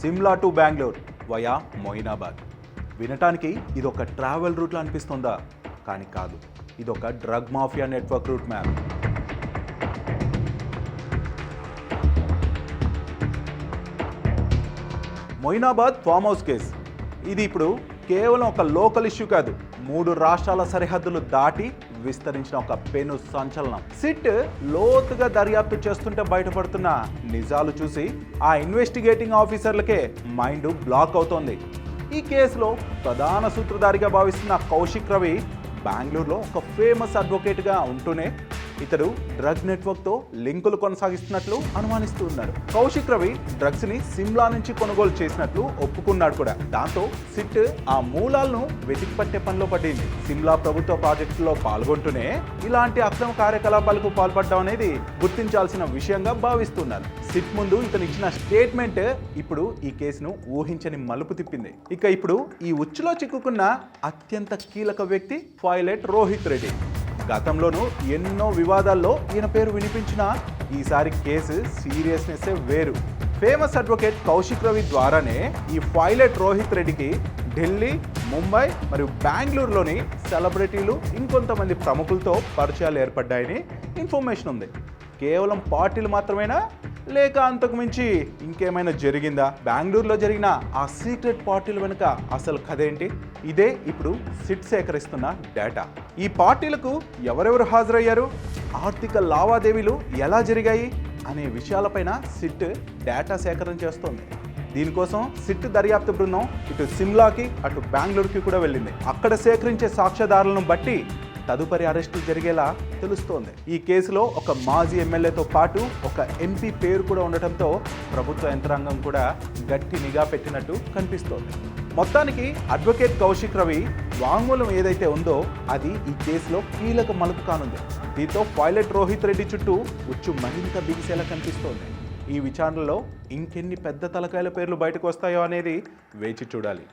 Shimla to Bengaluru via Moinabad. వినటానికి ఇదొక travel రూట్లో అనిపిస్తుందా? కానీ కాదు, ఇదొక drug mafia network route map. Moinabad farm house case ఇది ఇప్పుడు కేవలం ఒక లోకల్ ఇష్యూ కాదు, 3 రాష్ట్రాల సరిహద్దులు దాటి విస్తరించిన ఒక పెను సంచలనం. సిట్ లోతుగా దర్యాప్తు చేస్తుంటే బయటపడుతున్న నిజాలు చూసి ఆ ఇన్వెస్టిగేటింగ్ ఆఫీసర్లకే మైండ్ బ్లాక్ అవుతోంది. ఈ కేసులో ప్రధాన సూత్రధారిగా భావిస్తున్న కౌశిక్ రవి బెంగళూరులో ఒక ఫేమస్ అడ్వకేట్గా ఉంటూనే ఇతడు డ్రగ్ నెట్వర్క్తో లింకులు కొనసాగిస్తున్నట్లు అనుమానిస్తూ ఉన్నారు. కౌశిక్ రవి డ్రగ్స్ ని సిమ్లా నుంచి కొనుగోలు చేసినట్లు ఒప్పుకున్నాడు కూడా. దాంతో సిట్ ఆ మూలాలను వెతికి పట్టే పనిలో పడింది. సిమ్లా ప్రభుత్వ ప్రాజెక్టులో పాల్గొంటూనే ఇలాంటి అక్రమ కార్యకలాపాలకు పాల్పడడం అనేది గుర్తించాల్సిన విషయంగా భావిస్తున్నారు. సిట్ ముందు ఇతను ఇచ్చిన స్టేట్మెంట్ ఇప్పుడు ఈ కేసును ఊహించని మలుపు తిప్పింది. ఇక ఇప్పుడు ఈ ఉచ్చులో చిక్కుకున్న అత్యంత కీలక వ్యక్తి పైలట్ రోహిత్ రెడ్డి. గతంలోనూ ఎన్నో వివాదాల్లో ఈయన పేరు వినిపించినా ఈసారి కేసు సీరియస్నెస్ వేరు. ఫేమస్ అడ్వకేట్ కౌశిక్ రవి ద్వారానే ఈ పైలట్ రోహిత్ రెడ్డికి ఢిల్లీ, ముంబై మరియు బెంగళూరులోని సెలబ్రిటీలు ఇంకొంతమంది ప్రముఖులతో పరిచయాలు ఏర్పడ్డాయని ఇన్ఫర్మేషన్ ఉంది. కేవలం పార్టీలు మాత్రమేనా, లేక అంతకు మించి ఇంకేమైనా జరిగిందా? బెంగళూరులో జరిగిన ఆ సీక్రెట్ పార్టీల వెనుక అసలు కథ ఏంటి? ఇదే ఇప్పుడు సిట్ సేకరిస్తున్న డేటా. ఈ పార్టీలకు ఎవరెవరు హాజరయ్యారు, ఆర్థిక లావాదేవీలు ఎలా జరిగాయి అనే విషయాలపైన సిట్ డేటా సేకరణ చేస్తోంది. దీనికోసం సిట్ దర్యాప్తు బృందం ఇటు సిమ్లాకి అటు బెంగళూరుకి కూడా వెళ్ళింది. అక్కడ సేకరించే సాక్ష్యాధారాలను బట్టి తదుపరి అరెస్టులు జరిగేలా తెలుస్తోంది. ఈ కేసులో ఒక మాజీ ఎమ్మెల్యేతో పాటు ఒక ఎంపీ పేరు కూడా ఉండటంతో ప్రభుత్వ యంత్రాంగం కూడా గట్టి నిఘా పెట్టినట్టు కనిపిస్తోంది. మొత్తానికి అడ్వకేట్ కౌశిక్ రవి వాంగ్మూలం ఏదైతే ఉందో అది ఈ కేసులో కీలక మలుపు కానుంది. దీంతో పైలట్ రోహిత్ రెడ్డి చుట్టూ ఉచ్చు మరింత బిగిసేలా కనిపిస్తోంది. ఈ విచారణలో ఇంకెన్ని పెద్ద తలకాయల పేర్లు బయటకు వస్తాయో అనేది వేచి చూడాలి.